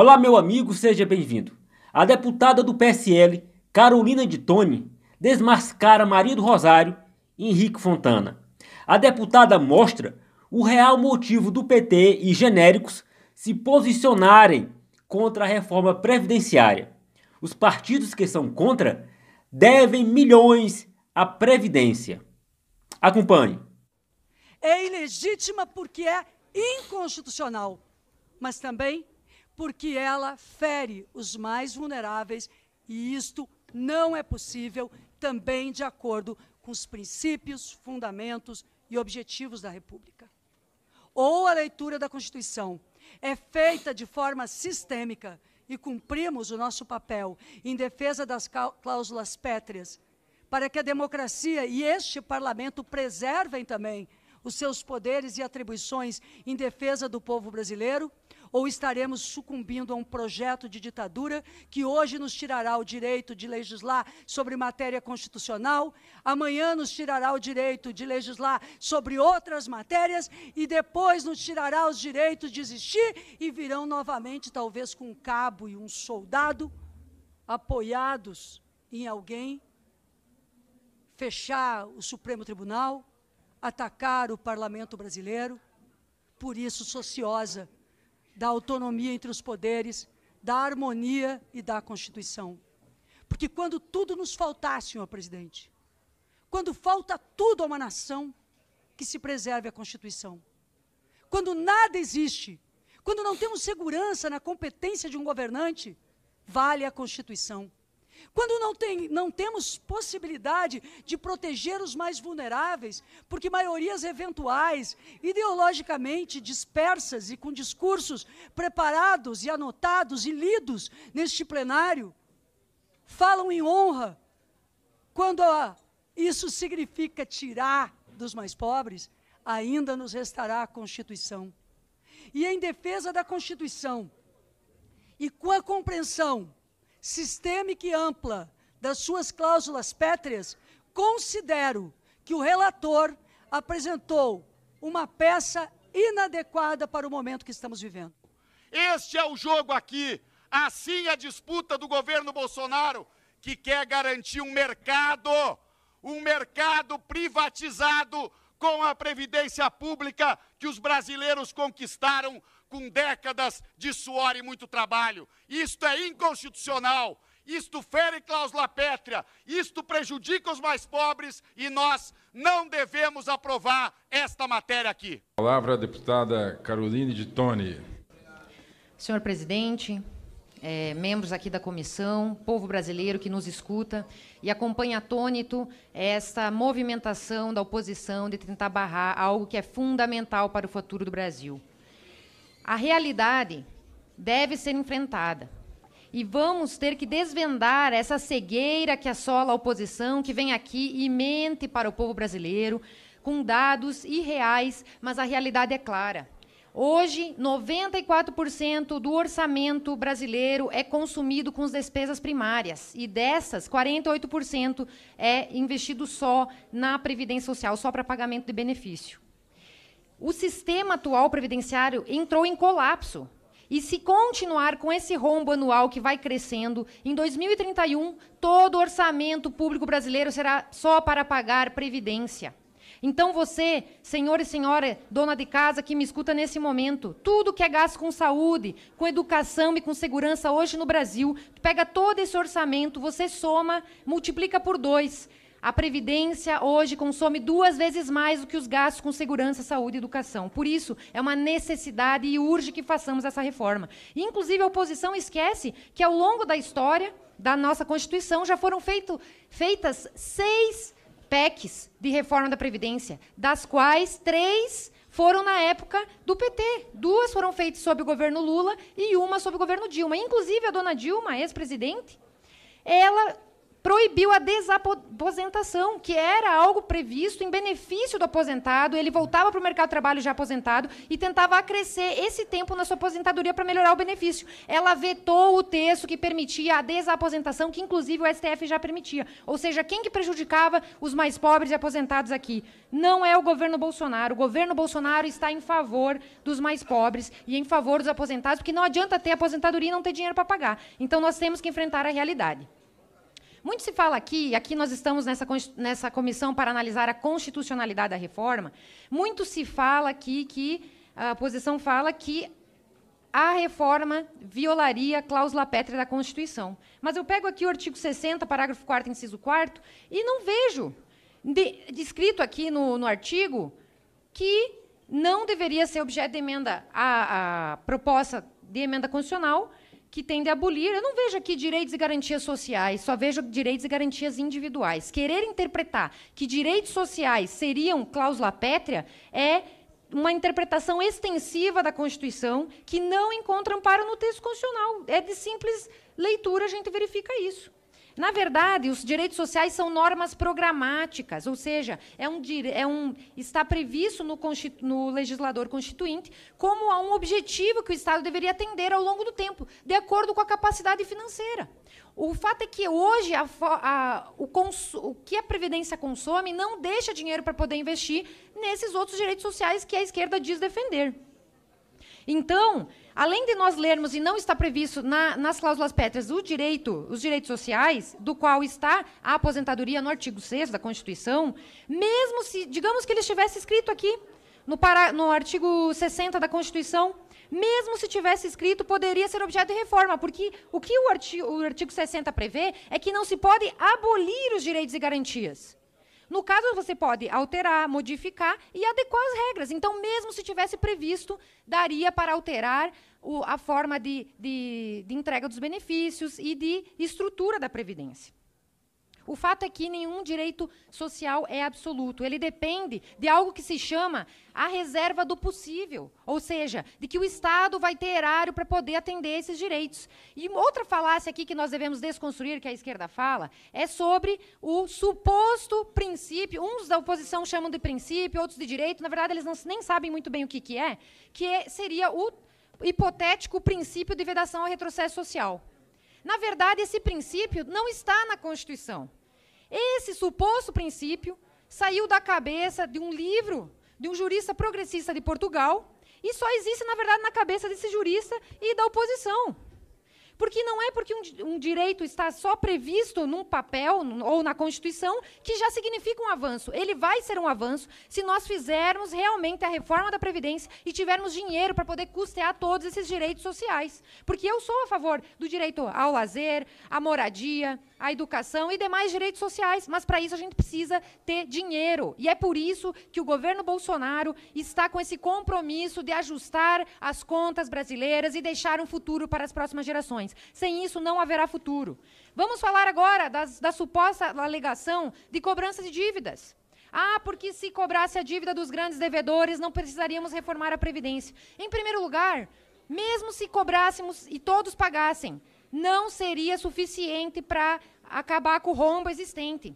Olá, meu amigo, seja bem-vindo. A deputada do PSL, Carolina de Toni, desmascara Maria do Rosário e Henrique Fontana. A deputada mostra o real motivo do PT e genéricos se posicionarem contra a reforma previdenciária. Os partidos que são contra devem milhões à Previdência. Acompanhe. É ilegítima porque é inconstitucional, mas também porque ela fere os mais vulneráveis e isto não é possível também de acordo com os princípios, fundamentos e objetivos da República. Ou a leitura da Constituição é feita de forma sistêmica e cumprimos o nosso papel em defesa das cláusulas pétreas, para que a democracia e este parlamento preservem também os seus poderes e atribuições em defesa do povo brasileiro, ou estaremos sucumbindo a um projeto de ditadura que hoje nos tirará o direito de legislar sobre matéria constitucional, amanhã nos tirará o direito de legislar sobre outras matérias e depois nos tirará os direitos de existir e virão novamente, talvez com um cabo e um soldado, apoiados em alguém, fechar o Supremo Tribunal, atacar o parlamento brasileiro. Por isso, sou ciosa da autonomia entre os poderes, da harmonia e da Constituição. Porque quando tudo nos faltar, senhor presidente, quando falta tudo a uma nação, que se preserve a Constituição. Quando nada existe, quando não temos segurança na competência de um governante, vale a Constituição. Quando não temos possibilidade de proteger os mais vulneráveis, porque maiorias eventuais, ideologicamente dispersas e com discursos preparados e anotados e lidos neste plenário, falam em honra, quando isso significa tirar dos mais pobres, ainda nos restará a Constituição. E em defesa da Constituição, e com a compreensão sistêmica e ampla das suas cláusulas pétreas, considero que o relator apresentou uma peça inadequada para o momento que estamos vivendo. Este é o jogo aqui, assim a disputa do governo Bolsonaro, que quer garantir um mercado privatizado com a previdência pública que os brasileiros conquistaram com décadas de suor e muito trabalho. Isto é inconstitucional, isto fere cláusula pétrea, isto prejudica os mais pobres e nós não devemos aprovar esta matéria aqui. Palavra a deputada Carolina de Toni. Senhor presidente, membros aqui da comissão, povo brasileiro que nos escuta e acompanha atônito esta movimentação da oposição de tentar barrar algo que é fundamental para o futuro do Brasil. A realidade deve ser enfrentada e vamos ter que desvendar essa cegueira que assola a oposição, que vem aqui e mente para o povo brasileiro com dados irreais, mas a realidade é clara. Hoje, 94% do orçamento brasileiro é consumido com as despesas primárias e dessas, 48% é investido só na Previdência Social, só para pagamento de benefício. O sistema atual previdenciário entrou em colapso. E se continuar com esse rombo anual que vai crescendo, em 2031, todo o orçamento público brasileiro será só para pagar previdência. Então você, senhor e senhora, dona de casa que me escuta nesse momento, tudo que é gasto com saúde, com educação e com segurança hoje no Brasil, pega todo esse orçamento, você soma, multiplica por 2. A Previdência hoje consome 2 vezes mais do que os gastos com segurança, saúde e educação. Por isso, é uma necessidade e urge que façamos essa reforma. E, inclusive, a oposição esquece que, ao longo da história da nossa Constituição, já foram feitas 6 PECs de reforma da Previdência, das quais 3 foram na época do PT. 2 foram feitas sob o governo Lula e 1 sob o governo Dilma. Inclusive, a dona Dilma, ex-presidente, ela proibiu a desaposentação, que era algo previsto em benefício do aposentado. Ele voltava para o mercado de trabalho já aposentado e tentava acrescer esse tempo na sua aposentadoria para melhorar o benefício. Ela vetou o texto que permitia a desaposentação, que inclusive o STF já permitia. Ou seja, quem que prejudicava os mais pobres e aposentados aqui? Não é o governo Bolsonaro. O governo Bolsonaro está em favor dos mais pobres e em favor dos aposentados, porque não adianta ter aposentadoria e não ter dinheiro para pagar. Então, nós temos que enfrentar a realidade. Muito se fala aqui nós estamos nessa comissão para analisar a constitucionalidade da reforma, muito se fala aqui que a oposição fala que a reforma violaria a cláusula pétrea da Constituição. Mas eu pego aqui o artigo 60, parágrafo 4º, inciso 4º, e não vejo descrito aqui no artigo que não deveria ser objeto de emenda a proposta de emenda constitucional, que tende a abolir. Eu não vejo aqui direitos e garantias sociais, só vejo direitos e garantias individuais. Querer interpretar que direitos sociais seriam cláusula pétrea é uma interpretação extensiva da Constituição que não encontra amparo no texto constitucional. É de simples leitura, a gente verifica isso. Na verdade, os direitos sociais são normas programáticas, ou seja, está previsto no legislador constituinte como um objetivo que o Estado deveria atender ao longo do tempo, de acordo com a capacidade financeira. O fato é que hoje o que a Previdência consome não deixa dinheiro para poder investir nesses outros direitos sociais que a esquerda diz defender. Então, além de nós lermos e não está previsto nas cláusulas pétreas os direitos sociais, do qual está a aposentadoria no artigo 6º da Constituição, mesmo se, digamos que ele estivesse escrito aqui, no artigo 60 da Constituição, mesmo se tivesse escrito, poderia ser objeto de reforma, porque o que o artigo 60 prevê é que não se pode abolir os direitos e garantias. No caso, você pode alterar, modificar e adequar as regras. Então, mesmo se tivesse previsto, daria para alterar a forma de entrega dos benefícios e de estrutura da Previdência. O fato é que nenhum direito social é absoluto. Ele depende de algo que se chama a reserva do possível, ou seja, de que o Estado vai ter erário para poder atender esses direitos. E outra falácia aqui que nós devemos desconstruir, que a esquerda fala, é sobre o suposto princípio, uns da oposição chamam de princípio, outros de direito, na verdade eles nem sabem muito bem o que seria o hipotético princípio de vedação ao retrocesso social. Na verdade, esse princípio não está na Constituição. Esse suposto princípio saiu da cabeça de um livro de um jurista progressista de Portugal e só existe, na verdade, na cabeça desse jurista e da oposição. Porque não é porque um direito está só previsto num papel ou na Constituição que já significa um avanço. Ele vai ser um avanço se nós fizermos realmente a reforma da Previdência e tivermos dinheiro para poder custear todos esses direitos sociais. Porque eu sou a favor do direito ao lazer, à moradia, à educação e demais direitos sociais, mas para isso a gente precisa ter dinheiro. E é por isso que o governo Bolsonaro está com esse compromisso de ajustar as contas brasileiras e deixar um futuro para as próximas gerações. Sem isso, não haverá futuro. Vamos falar agora da suposta alegação de cobrança de dívidas. Porque se cobrasse a dívida dos grandes devedores, não precisaríamos reformar a Previdência. Em primeiro lugar, mesmo se cobrássemos e todos pagassem, não seria suficiente para acabar com o rombo existente.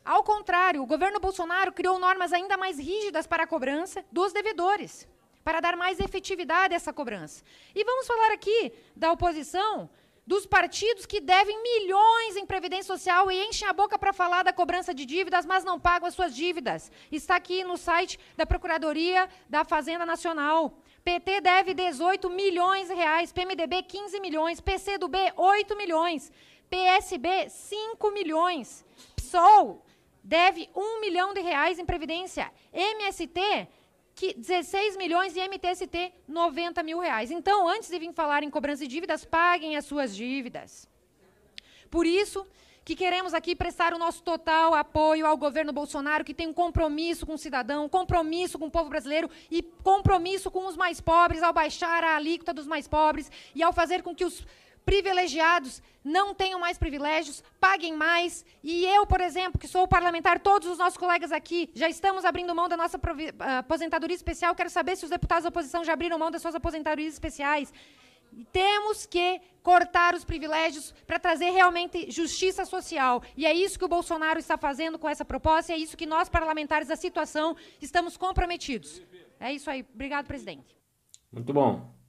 Ao contrário, o governo Bolsonaro criou normas ainda mais rígidas para a cobrança dos devedores, para dar mais efetividade a essa cobrança. E vamos falar aqui da oposição, dos partidos que devem milhões em Previdência Social e enchem a boca para falar da cobrança de dívidas, mas não pagam as suas dívidas. Está aqui no site da Procuradoria da Fazenda Nacional. PT deve 18 milhões de reais, PMDB 15 milhões, PCdoB 8 milhões, PSB 5 milhões, PSOL deve 1 milhão de reais em Previdência, MST 16 milhões e MTST 90 mil reais. Então, antes de vir falar em cobrança de dívidas, paguem as suas dívidas. Por isso que queremos aqui prestar o nosso total apoio ao governo Bolsonaro, que tem um compromisso com o cidadão, compromisso com o povo brasileiro e compromisso com os mais pobres, ao baixar a alíquota dos mais pobres e ao fazer com que os privilegiados não tenham mais privilégios, paguem mais. E eu, por exemplo, que sou parlamentar, todos os nossos colegas aqui já estamos abrindo mão da nossa aposentadoria especial. Quero saber se os deputados da oposição já abriram mão das suas aposentadorias especiais. Temos que cortar os privilégios para trazer realmente justiça social. E é isso que o Bolsonaro está fazendo com essa proposta, e é isso que nós, parlamentares da situação, estamos comprometidos. É isso aí. Obrigado, presidente. Muito bom.